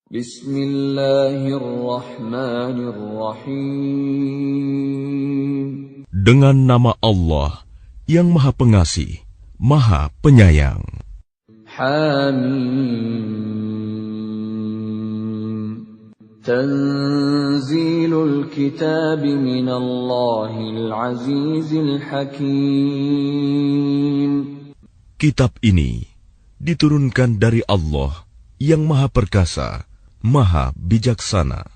Bismillahirrahmanirrahim. Dengan nama Allah yang Maha Pengasih, Maha Penyayang. Hamim. Tanzilul kitab minallahil azizil hakim. Kitab ini diturunkan dari Allah yang Maha Perkasa, Maha Bijaksana.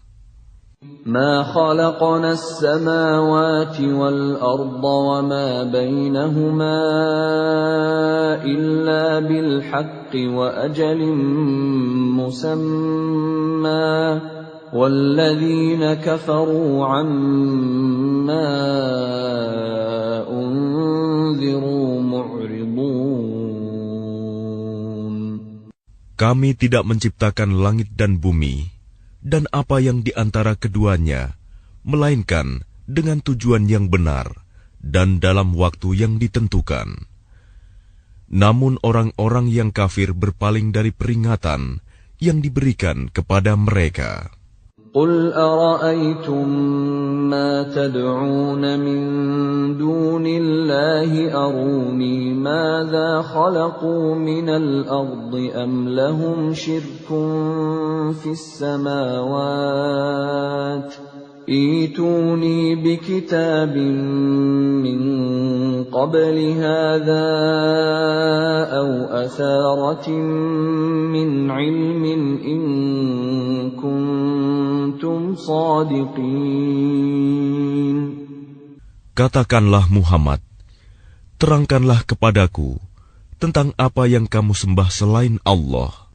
ما خلقنا السماوات والأرض وما بينهما إلا بالحق وأجل مسمى والذين كفروا عما أنذروا معرضون. Kami tidak menciptakan langit dan bumi dan apa yang di antara keduanya, melainkan dengan tujuan yang benar dan dalam waktu yang ditentukan. Namun orang-orang yang kafir berpaling dari peringatan yang diberikan kepada mereka. قل أرأيتم ما تدعون من دون الله أروني ماذا خلقوا من الأرض أم لهم شرك في السماوات ائتوني بكتاب من قبل هذا أو أثارة من علم إن كنتم صادقين. Katakanlah Muhammad, terangkanlah kepadaku tentang apa yang kamu sembah selain Allah.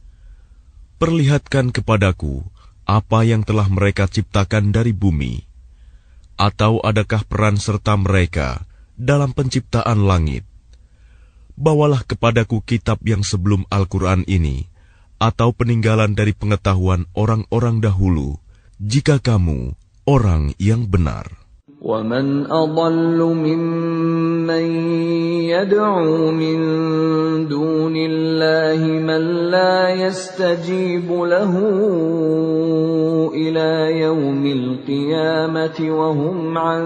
Perlihatkan kepadaku apa yang telah mereka ciptakan dari bumi, atau adakah peran serta mereka dalam penciptaan langit? Bawalah kepadaku kitab yang sebelum Al-Quran ini, atau peninggalan dari pengetahuan orang-orang dahulu, jika kamu orang yang benar. وَمَنْ أَضَلُّ مِمَّنْ يَدْعُو مِنْ دُونِ اللَّهِ مَنْ لَا يَسْتَجِيبُ لَهُ إِلَى يَوْمِ الْقِيَامَةِ وَهُمْ عَنْ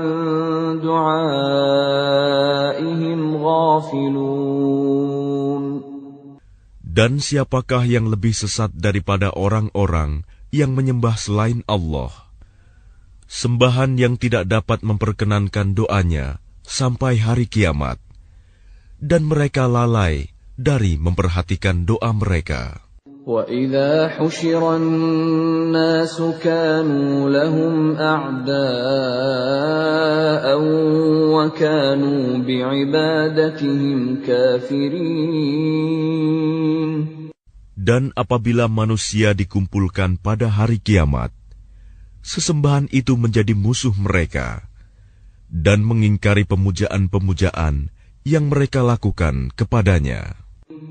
دُعَائِهِمْ غَافِلُونَ. Dan siapakah yang lebih sesat daripada orang-orang yang menyembah selain Allah? Sembahan yang tidak dapat memperkenankan doanya sampai hari kiamat, dan mereka lalai dari memperhatikan doa mereka. وَإِذَا حُشِرَ النَّاسُ كَانُوا لَهُمْ أَعْدَاءً وَكَانُوا بِعِبَادَتِهِمْ كَافِرِينَ. Dan apabila manusia dikumpulkan pada hari kiamat, sesembahan itu menjadi musuh mereka dan mengingkari pemujaan-pemujaan yang mereka lakukan kepadanya.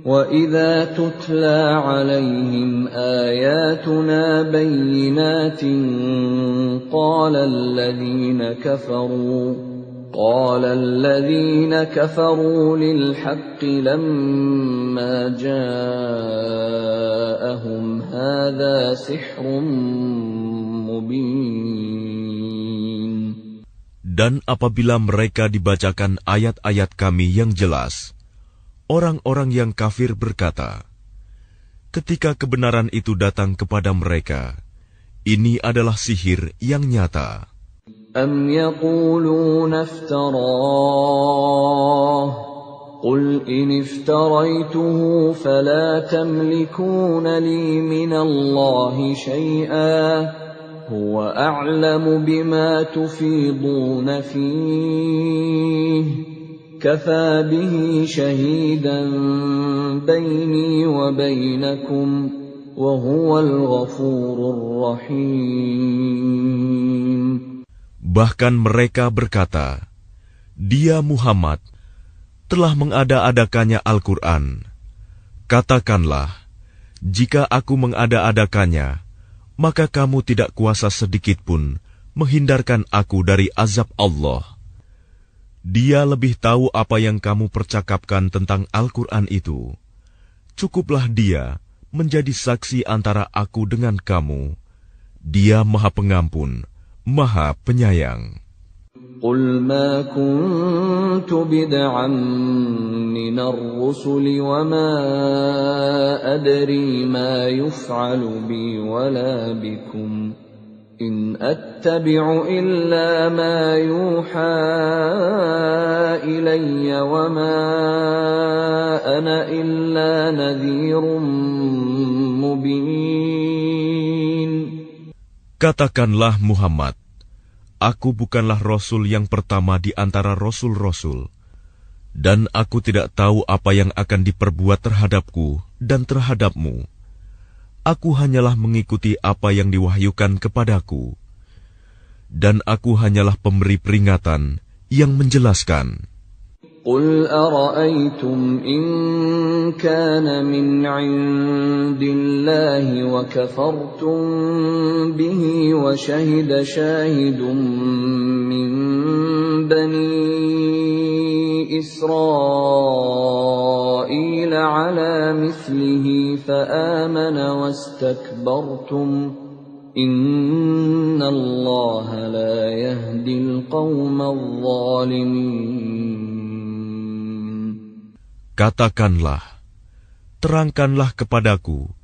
وَإِذَا تُتْلَى عَلَيْهِمْ آيَاتُنَا بَيِّنَاتٍ قَالَ الَّذِينَ كَفَرُوا لِلْحَقِّ لَمَّا جَاءَهُمْ هَذَا سِحْرٌ مُبِينٌ. Dan apabila mereka dibacakan ayat-ayat kami yang jelas, orang-orang yang kafir berkata, ketika kebenaran itu datang kepada mereka, ini adalah sihir yang nyata. أَمْ يَقُولُونَ افْتَرَاهُ قُلْ إِنِ افْتَرَيْتُهُ فَلَا تَمْلِكُونَ لِي مِنَ اللَّهِ شَيْئًا هُوَ أَعْلَمُ بِمَا تُفِيضُونَ فِيهِ كَفَى بِهِ شَهِيدًا بَيْنِي وَبَيْنَكُمْ وَهُوَ الْغَفُورُ الرَّحِيمُ. Bahkan mereka berkata, dia Muhammad telah mengada-adakannya Al-Quran. Katakanlah, jika aku mengada-adakannya, maka kamu tidak kuasa sedikit pun menghindarkan aku dari azab Allah. Dia lebih tahu apa yang kamu percakapkan tentang Al-Quran itu. Cukuplah dia menjadi saksi antara aku dengan kamu. Dia Maha Pengampun, Maha Penyayang. قل ما كنت بدعا من الرسل وما أدري ما يفعل بي ولا بكم إن أتبع إلا ما يوحى إلي وما أنا إلا نذير مبين. Katakanlah Muhammad, aku bukanlah Rasul yang pertama di antara Rasul-Rasul, dan aku tidak tahu apa yang akan diperbuat terhadapku dan terhadapmu. Aku hanyalah mengikuti apa yang diwahyukan kepadaku, dan aku hanyalah pemberi peringatan yang menjelaskan. قل أرأيتم إن كان من عند الله وكفرتم به وشهد شاهد من بني إسرائيل على مثله فآمن واستكبرتم إن الله لا يهدي القوم الظالمين. Katakanlah, terangkanlah kepadaku,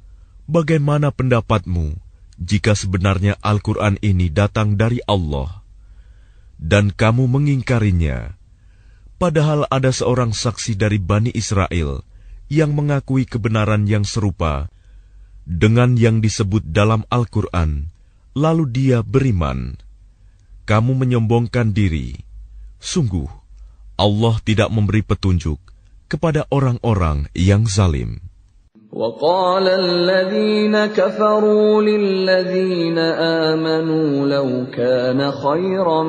bagaimana pendapatmu jika sebenarnya Al-Quran ini datang dari Allah, dan kamu mengingkarinya, padahal ada seorang saksi dari Bani Israel yang mengakui kebenaran yang serupa dengan yang disebut dalam Al-Quran, lalu dia beriman. Kamu menyombongkan diri. Sungguh, Allah tidak memberi petunjuk kepada orang-orang yang zalim. وقال الذين كفروا للذين آمنوا لو كان خيرا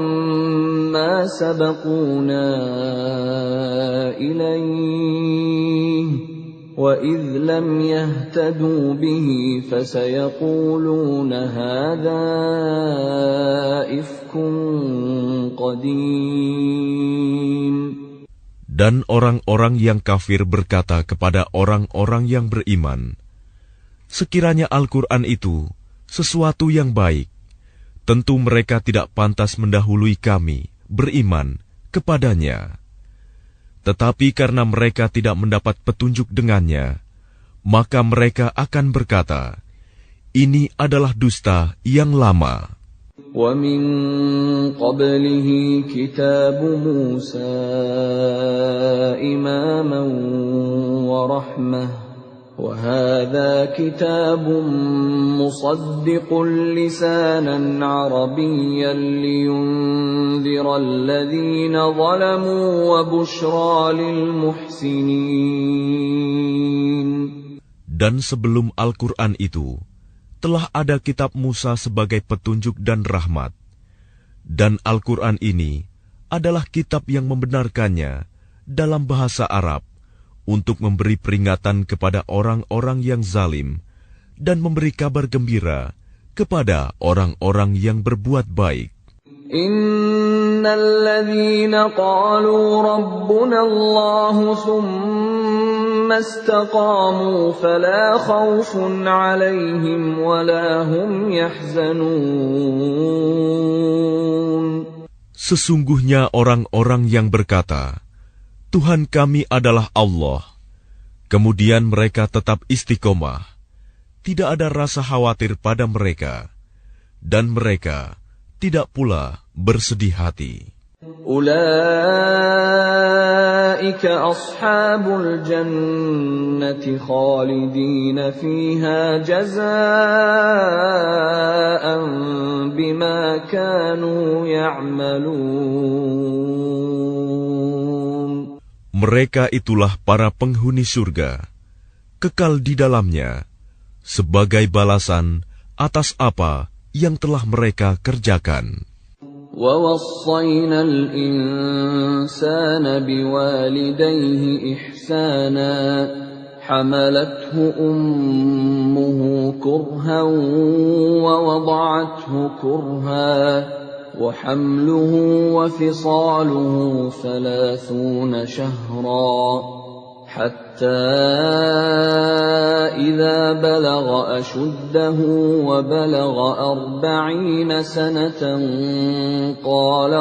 ما سبقونا إليه وإذ لم يهتدوا به فسيقولون هذا إفك قديم. Dan orang-orang yang kafir berkata kepada orang-orang yang beriman, sekiranya Al-Quran itu sesuatu yang baik, tentu mereka tidak pantas mendahului kami beriman kepadanya. Tetapi karena mereka tidak mendapat petunjuk dengannya, maka mereka akan berkata, ini adalah dusta yang lama. وَمِن قَبْلِهِ كِتَابُ مُوسَى إِمَامًا وَرَحْمَةً وَهَذَا كِتَابٌ مُصَدِّقٌ لِسَانًا عَرَبِيًّا لِيُنذِرَ الَّذِينَ ظَلَمُوا وَبُشْرَى لِلْمُحْسِنِينَ. Dan sebelum Al-Quran itu, telah ada kitab Musa sebagai petunjuk dan rahmat. Dan Al-Quran ini adalah kitab yang membenarkannya dalam bahasa Arab untuk memberi peringatan kepada orang-orang yang zalim dan memberi kabar gembira kepada orang-orang yang berbuat baik. Innalladzina qalu rabbuna Allahu thumma istaqamu fala khawfun 'alaihim wala hum yahzanun. Sesungguhnya orang-orang yang berkata, Tuhan kami adalah Allah, kemudian mereka tetap istiqomah, tidak ada rasa khawatir pada mereka, dan mereka tidak pula bersedih hati. Ulaika ashabul jannati khalidina fiha jazaa'an bima kanu ya'malun. Mereka itulah para penghuni surga, kekal di dalamnya, sebagai balasan atas apa yang telah mereka kerjakan. وَوَصَّيْنَا الْإِنسَانَ بِوَالِدَيْهِ إِحْسَانًا حَمَلَتْهُ أُمُّهُ كُرْهًا وَوَضَعَتْهُ كُرْهًا وَحَمْلُهُ وَفِصَالُهُ 30 شَهْرًا حَتَّى حتى إذا بلغ أشده وبلغ 40 سنة قال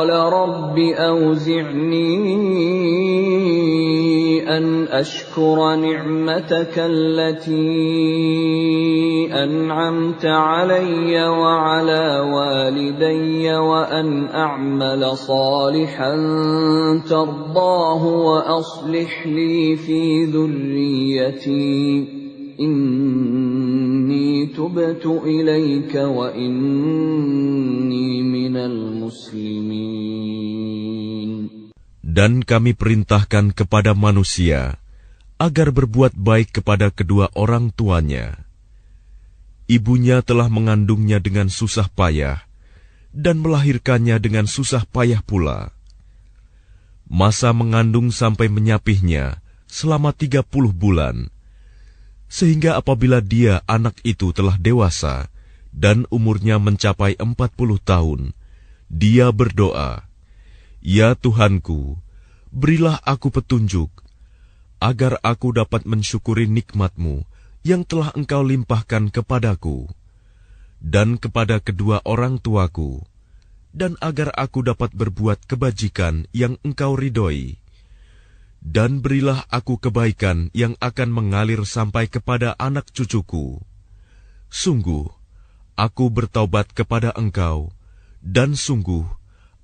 رب أوزعني أن أشكر نعمتك التي أنعمت علي وعلى والدي وأن أعمل صالحا ترضاه وأصلح لي في ذريتي إني تبت إليك وإني من المسلمين. Dan kami perintahkan kepada manusia agar berbuat baik kepada kedua orang tuanya. Ibunya telah mengandungnya dengan susah payah dan melahirkannya dengan susah payah pula. Masa mengandung sampai menyapihnya selama 30 bulan, sehingga apabila dia anak itu telah dewasa dan umurnya mencapai 40 tahun, dia berdoa, "Ya Tuhanku, berilah aku petunjuk, agar aku dapat mensyukuri nikmat-Mu yang telah Engkau limpahkan kepadaku, dan kepada kedua orang tuaku, dan agar aku dapat berbuat kebajikan yang Engkau ridhoi. Dan berilah aku kebaikan yang akan mengalir sampai kepada anak cucuku. Sungguh, aku bertaubat kepada Engkau, dan sungguh,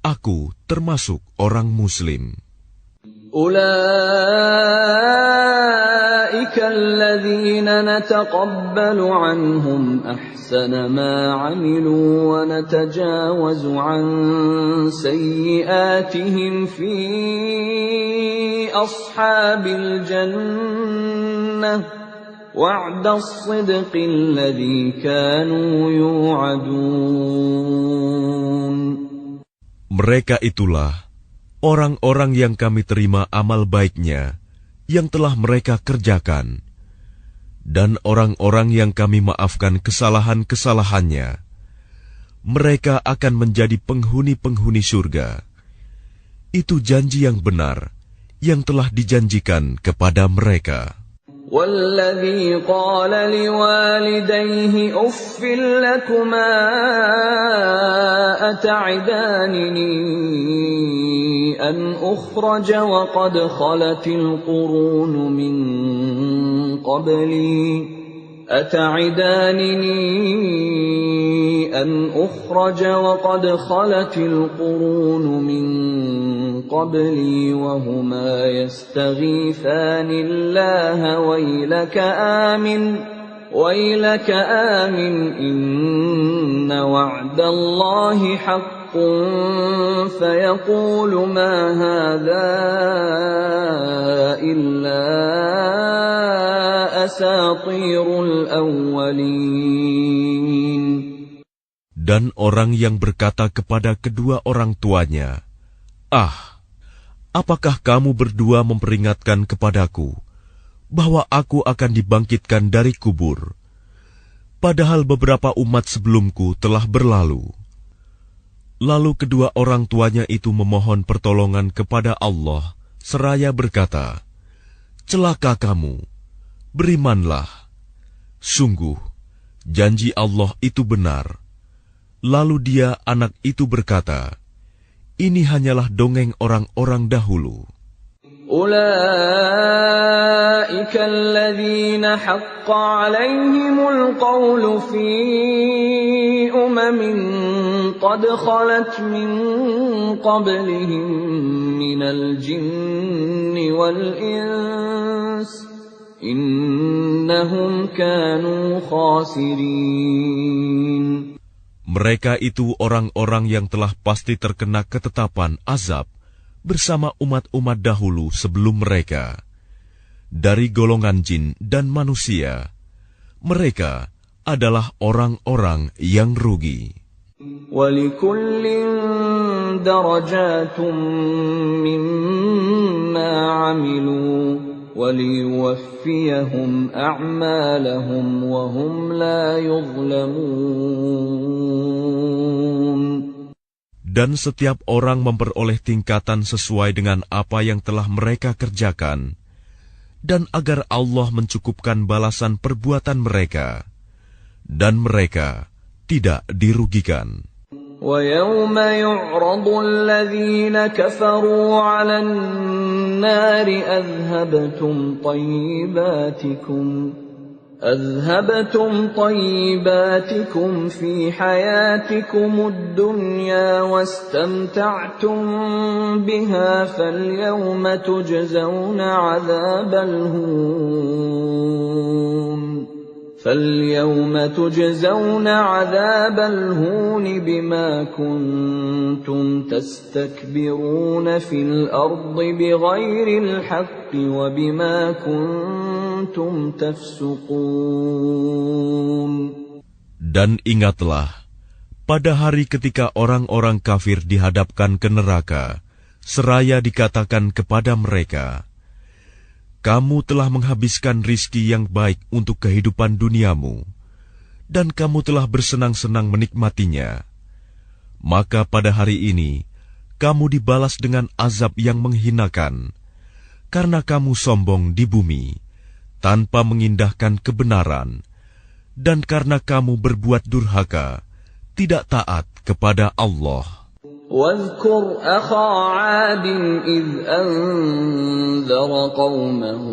aku termasuk orang Muslim." أولئك الذين نتقبل عنهم أحسن ما عملوا ونتجاوز عن سيئاتهم في أصحاب الجنة وعد الصدق الذي كانوا يوعدون. Mereka itulah orang-orang yang kami terima amal baiknya yang telah mereka kerjakan, dan orang-orang yang kami maafkan kesalahan-kesalahannya. Mereka akan menjadi penghuni-penghuni surga. Itu janji yang benar yang telah dijanjikan kepada mereka. وَالَّذِي قَالَ لِوَالِدَيْهِ أُفٍّ لَكُمَا أَتَعِدَانِنِي أَنْ أُخْرَجَ وَقَدْ خَلَتِ الْقُرُونُ مِنْ قبلي وهما يستغيثان الله ويلك آمن إن وعد الله حق فيقول ما هذا إلا أساطير الأولين. Dan orang yang berkata kepada kedua orang tuanya, "Ah, apakah kamu berdua memperingatkan kepadaku bahwa aku akan dibangkitkan dari kubur, padahal beberapa umat sebelumku telah berlalu?" Lalu kedua orang tuanya itu memohon pertolongan kepada Allah, seraya berkata, "Celaka kamu, berimanlah. Sungguh, janji Allah itu benar." Lalu dia, anak itu berkata, "Ini hanyalah dongeng orang-orang dahulu." أولئك الذين حق عليهم القول في قد خلت من قبلهم من الجن والإنس إنهم كانوا خاسرين. Mereka itu orang-orang yang telah pasti terkena ketetapan azab bersama umat-umat dahulu sebelum mereka. Dari golongan jin dan manusia, mereka adalah orang-orang yang rugi. وَلِكُلٍّ دَرَجَاتٌ مِّمَّا عَمِلُوا وَلِيُوَفِّيَهُمْ أَعْمَالَهُمْ وَهُمْ لَا يُظْلَمُونَ. Dan setiap orang memperoleh tingkatan sesuai dengan apa yang telah mereka kerjakan, dan agar Allah mencukupkan balasan perbuatan mereka, dan mereka tidak dirugikan. وَيَوْمَ يُعْرَضُ الَّذِينَ كَفَرُوا عَلَى النَّارِ أَذْهَبْتُمْ طَيِّبَاتِكُمْ فِي حَيَاتِكُمُ الدُّنْيَا وَاسْتَمْتَعْتُمْ بِهَا فَالْيَوْمَ تُجْزَوْنَ عَذَابَ الْهُونِ بِمَا كُنتُمْ تَسْتَكْبِرُونَ فِي الْأَرْضِ بِغَيْرِ الْحَقِّ وَبِمَا كُنتُمْ تَفْسُقُونَ. Dan ingatlah, pada hari ketika orang-orang kafir dihadapkan ke neraka, seraya dikatakan kepada mereka, kamu telah menghabiskan rizki yang baik untuk kehidupan duniamu, dan kamu telah bersenang-senang menikmatinya. Maka pada hari ini, kamu dibalas dengan azab yang menghinakan, karena kamu sombong di bumi, tanpa mengindahkan kebenaran, dan karena kamu berbuat durhaka, tidak taat kepada Allah. واذكر أخا عاد إذ أنذر قومه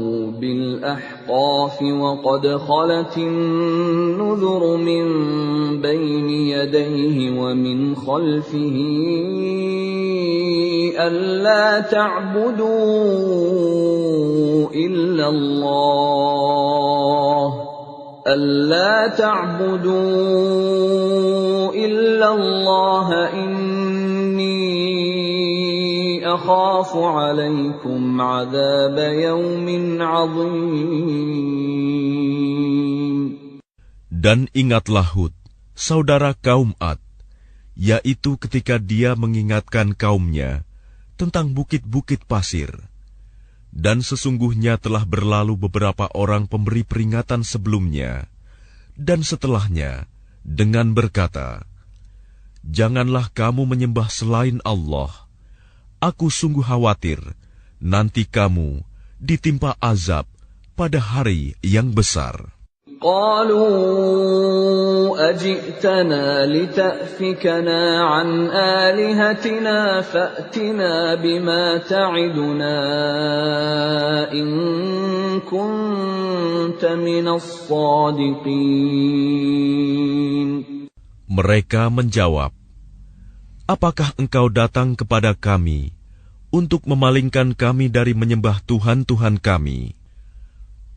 بالأحقاف وقد خلت النذر من بين يديه ومن خلفه ألا تعبدوا إلا الله أخاف عليكم عذاب يوم عظيم. Dan ingatlah Hud, saudara kaum Ad, yaitu ketika dia mengingatkan kaumnya tentang bukit-bukit pasir. Dan sesungguhnya telah berlalu beberapa orang pemberi peringatan sebelumnya dan setelahnya dengan berkata, janganlah kamu menyembah selain Allah. Aku sungguh khawatir nanti kamu ditimpa azab pada hari yang besar. Qalu aj'tana lita'fikana an alihatina fa'tina bima ta'iduna in kunta minas sadiqin. Mereka menjawab, apakah engkau datang kepada kami untuk memalingkan kami dari menyembah Tuhan-Tuhan kami?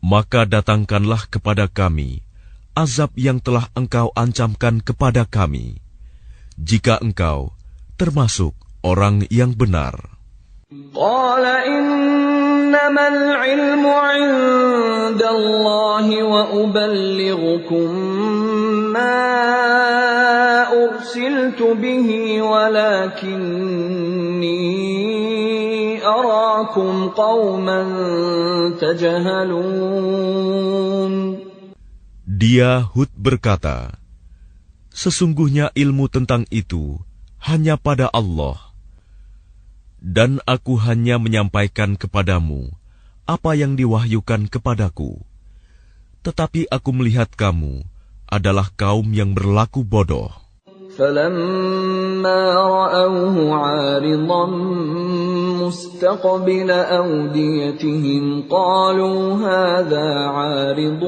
Maka datangkanlah kepada kami azab yang telah engkau ancamkan kepada kami, jika engkau termasuk orang yang benar. Qala innamal ilmu 'indallahi wa uballighukum ma ursiltu bihi walakinni arakum qauman tajhalun. Dia Hud berkata, sesungguhnya ilmu tentang itu hanya pada Allah, dan aku hanya menyampaikan kepadamu apa yang diwahyukan kepadaku. Tetapi aku melihat kamu adalah kaum yang berlaku bodoh. فَلَمَّا رَأَوْهُ عَارِضًا مُسْتَقْبِلَ أَوْدِيَتِهِمْ قَالُوا هَذَا عَارِضٌ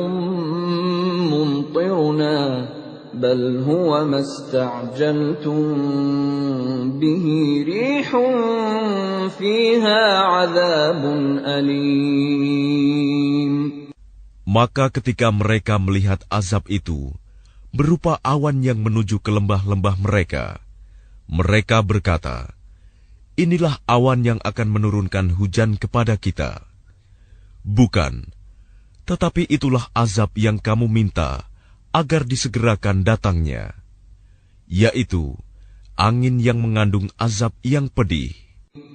مُمْطِرُنَا بَلْ هُوَ مَا اسْتَعْجَلْتُمْ بِهِ رِيحٌ فِيهَا عَذَابٌ أَلِيمٌ. Maka ketika mereka melihat azab itu, berupa awan yang menuju ke lembah-lembah mereka, mereka berkata, inilah awan yang akan menurunkan hujan kepada kita. Bukan, tetapi itulah azab yang kamu minta agar disegerakan datangnya, yaitu angin yang mengandung azab yang pedih.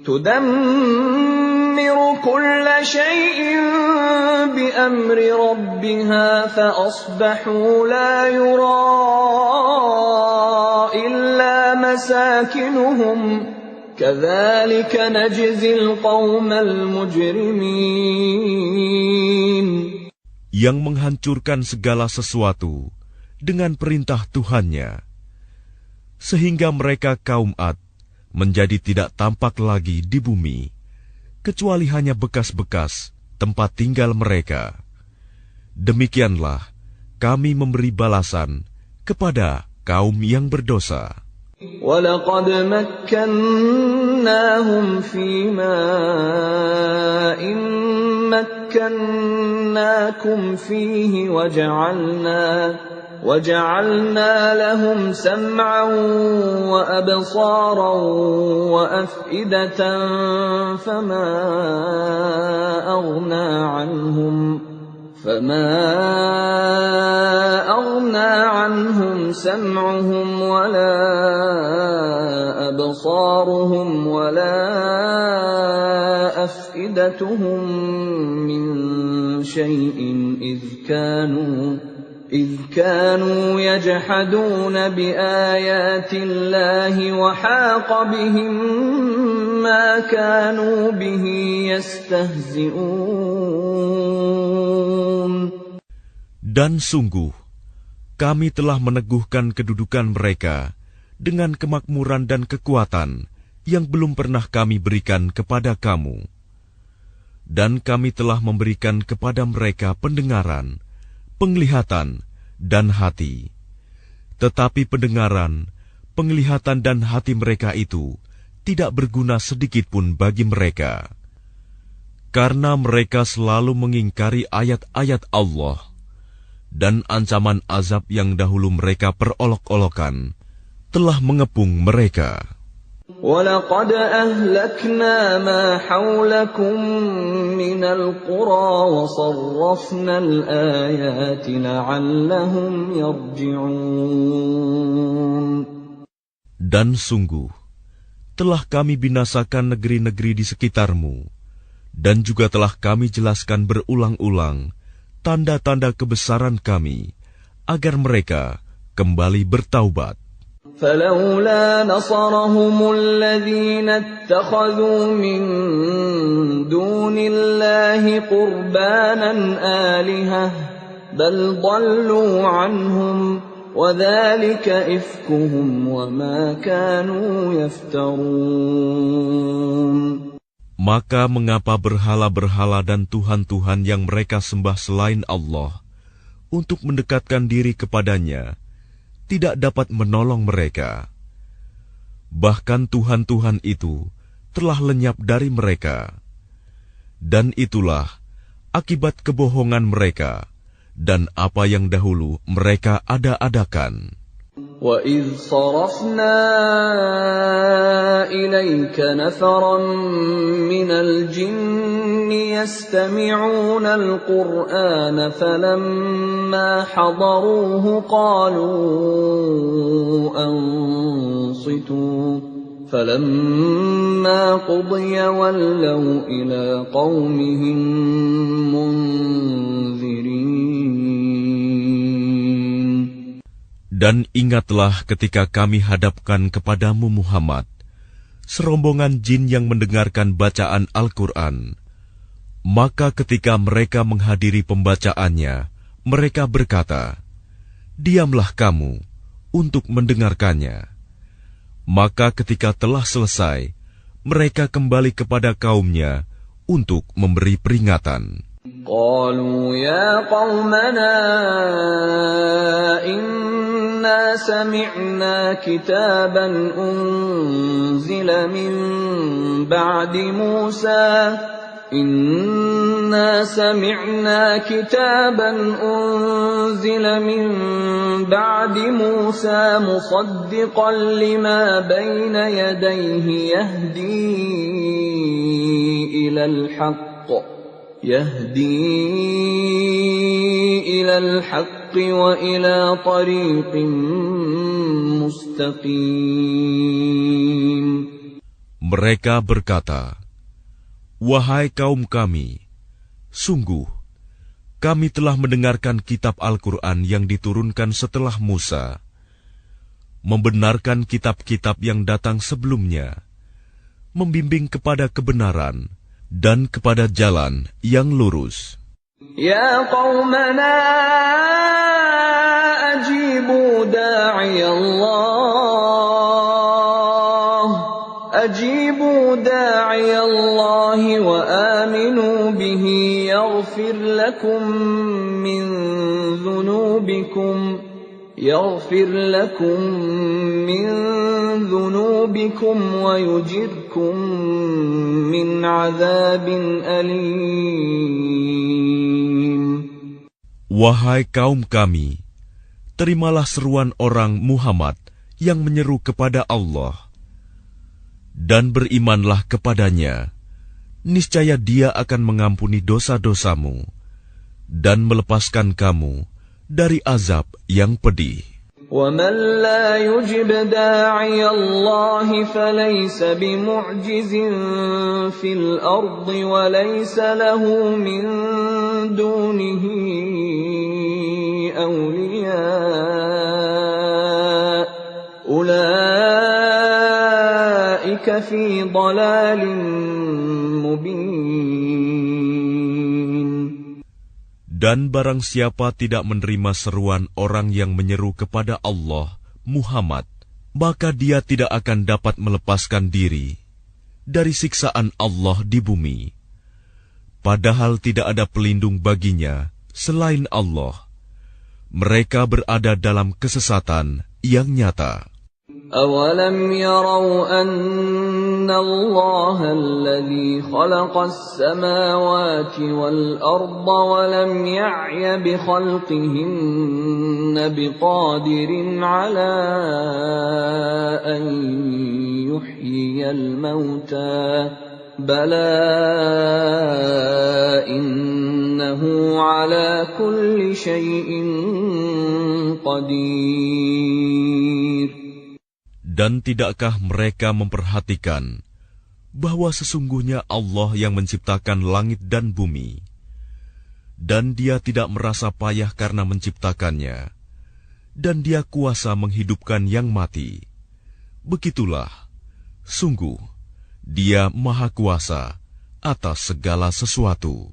تدمر كل شيء بأمر ربها فأصبحوا لا يرى إلا مساكنهم كذلك نجزي القوم المجرمين. Yang menghancurkan segala sesuatu dengan perintah Tuhannya, sehingga mereka kaum Ad menjadi tidak tampak lagi di bumi, kecuali hanya bekas-bekas tempat tinggal mereka. Demikianlah kami memberi balasan kepada kaum yang berdosa. وَلَقَدْ مَكَّنَّاهُمْ فِي مَاءٍ مَكَّنَّاكُمْ فِيهِ وَجَعَلْنَا لَهُمْ سَمْعًا وَأَبْصَارًا وَأَفْئِدَةً فَمَا أَغْنَى عَنْهُمْ سَمْعُهُمْ وَلَا أَبْصَارُهُمْ وَلَا أَفْئِدَتُهُمْ مِنْ شَيْءٍ إِذْ كَانُوا يَجْحَدُونَ بِآيَاتِ اللَّهِ وَحَاقَ بِهِمْ مَا كَانُوا بِهِ يَسْتَهْزِئُونَ. Dan sungguh, kami telah meneguhkan kedudukan mereka dengan kemakmuran dan kekuatan yang belum pernah kami berikan kepada kamu. Dan kami telah memberikan kepada mereka pendengaran, penglihatan, dan hati. Tetapi pendengaran, penglihatan, dan hati mereka itu tidak berguna sedikit pun bagi mereka. Karena mereka selalu mengingkari ayat-ayat Allah, dan ancaman azab yang dahulu mereka perolok-olokan telah mengepung mereka. وَلَقَدْ أَهْلَكْنَا مَا حَوْلَكُمْ مِنَ الْقُرَى وَصَرَّفْنَا الْآيَاتِ لَعَلَّهُمْ يَرْجِعُونَ. Dan sungguh, telah kami binasakan negeri-negeri di sekitarmu, dan juga telah kami jelaskan berulang-ulang tanda-tanda kebesaran kami, agar mereka kembali bertaubat. فَلَوْلَا نَصَرَهُمُ الَّذِينَ اتَّخَذُوا مِن دُونِ اللَّهِ قُرْبَانًا آلِهَةً بَلْ ضَلُّوا عَنْهُمْ وَذَلِكَ إِفْكُهُمْ وَمَا كَانُوا يَفْتَرُونَ. Maka mengapa berhala-berhala dan tuhan-tuhan yang mereka sembah selain Allah untuk mendekatkan diri kepadanya tidak dapat menolong mereka? Bahkan tuhan-tuhan itu telah lenyap dari mereka. Dan itulah akibat kebohongan mereka dan apa yang dahulu mereka ada-adakan. وَإِذْ صَرَفْنَا إِلَيْكَ نَفَرًا مِنَ الْجِنِّ يَسْتَمِعُونَ الْقُرْآنَ فَلَمَّا حَضَرُوهُ قَالُوا أَنصِتُوا فَلَمَّا قُضِيَ وَلَّوْا إِلَى قَوْمِهِمْ مُنذِرِينَ. Dan ingatlah ketika kami hadapkan kepadamu Muhammad serombongan jin yang mendengarkan bacaan Al-Quran. Maka ketika mereka menghadiri pembacaannya, mereka berkata, "Diamlah kamu untuk mendengarkannya." Maka ketika telah selesai, mereka kembali kepada kaumnya untuk memberi peringatan. قالوا يا قومنا إنا سمعنا كتابا أنزل من بعد موسى مصدقا لما بين يديه يهدي إلى الحق وإلى طريق مستقيم. Mereka berkata, Wahai kaum kami, sungguh, kami telah mendengarkan kitab Al-Quran yang diturunkan setelah Musa, membenarkan kitab-kitab yang datang sebelumnya, membimbing kepada kebenaran dan kepada jalan yang lurus. Ya qaumana ajibu da'iyallahi wa aminu bihi yaghfir lakum min dhunubikum wa yujirkum min azabin alim. Wahai kaum kami, terimalah seruan orang Muhammad yang menyeru kepada Allah, dan berimanlah kepadanya. Niscaya Dia akan mengampuni dosa-dosamu dan melepaskan kamu dari azab yang pedih. وَمَنْ لَا يُجِبْ دَاعِيَ اللَّهِ فَلَيْسَ بِمُعْجِزٍ فِي الْأَرْضِ وَلَيْسَ لَهُ مِنْ دُونِهِ أَوْلِيَاءُ أُولَئِكَ فِي ضَلَالٍ مُبِينٍ. Dan barang siapa tidak menerima seruan orang yang menyeru kepada Allah, Muhammad, maka dia tidak akan dapat melepaskan diri dari siksaan Allah di bumi. Padahal tidak ada pelindung baginya selain Allah. Mereka berada dalam kesesatan yang nyata. أَوَلَمْ يَرَوْا أَنَّ اللَّهَ الَّذِي خَلَقَ السَّمَاوَاتِ وَالْأَرْضَ وَلَمْ يَعْيَ بِخَلْقِهِنَّ بِقَادِرٍ عَلَىٰ أَن يُحْيِيَ الْمَوْتَىٰ بَلَىٰ إِنَّهُ عَلَىٰ كُلِّ شَيْءٍ قَدِيرٌ. Dan tidakkah mereka memperhatikan bahwa sesungguhnya Allah yang menciptakan langit dan bumi, dan Dia tidak merasa payah karena menciptakannya, dan Dia kuasa menghidupkan yang mati. Begitulah, sungguh, Dia Maha Kuasa atas segala sesuatu.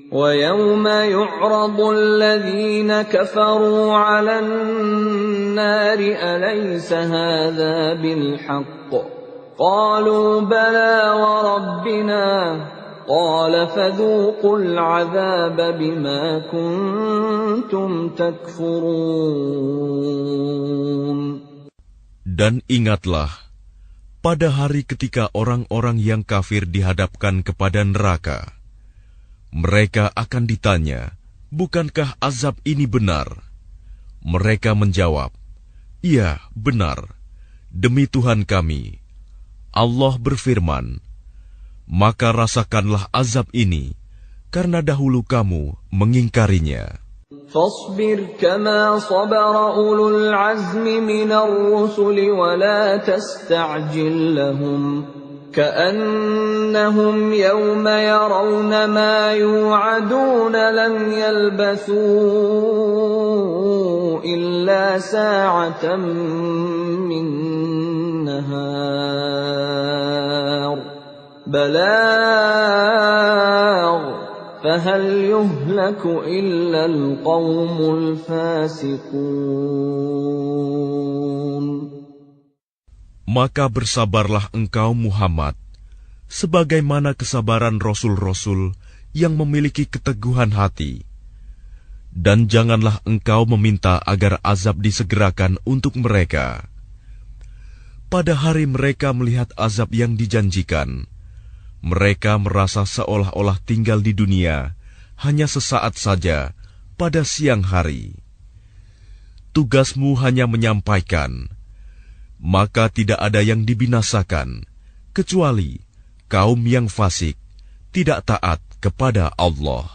وَيَوْمَ يُعْرَضُ الَّذِينَ كَفَرُوا عَلَى النَّارِ أَلَيْسَ هَذَا بِالْحَقِّ قَالُوا بَلَىٰ وَرَبِّنَا قَالَ فَذُوقُوا الْعَذَابَ بِمَا كُنتُمْ تَكْفُرُونَ. Dan ingatlah, pada hari ketika orang-orang yang kafir dihadapkan kepada neraka, mereka akan ditanya, bukankah azab ini benar? Mereka menjawab, iya, benar, demi Tuhan kami. Allah berfirman, maka rasakanlah azab ini, karena dahulu kamu mengingkarinya. فاصبر كما صبر أولو العزم من الرسل ولا تستعجل لهم كأنهم يوم يرون ما يوعدون لم يلبثوا إلا ساعة من نهار بلاغ فهل يهلك إلا القوم الفاسقون. Maka bersabarlah engkau Muhammad, sebagaimana kesabaran Rasul-Rasul yang memiliki keteguhan hati. Dan janganlah engkau meminta agar azab disegerakan untuk mereka. Pada hari mereka melihat azab yang dijanjikan, mereka merasa seolah-olah tinggal di dunia hanya sesaat saja pada siang hari. Tugasmu hanya menyampaikan, maka tidak ada yang dibinasakan, kecuali kaum yang fasik, tidak taat kepada Allah.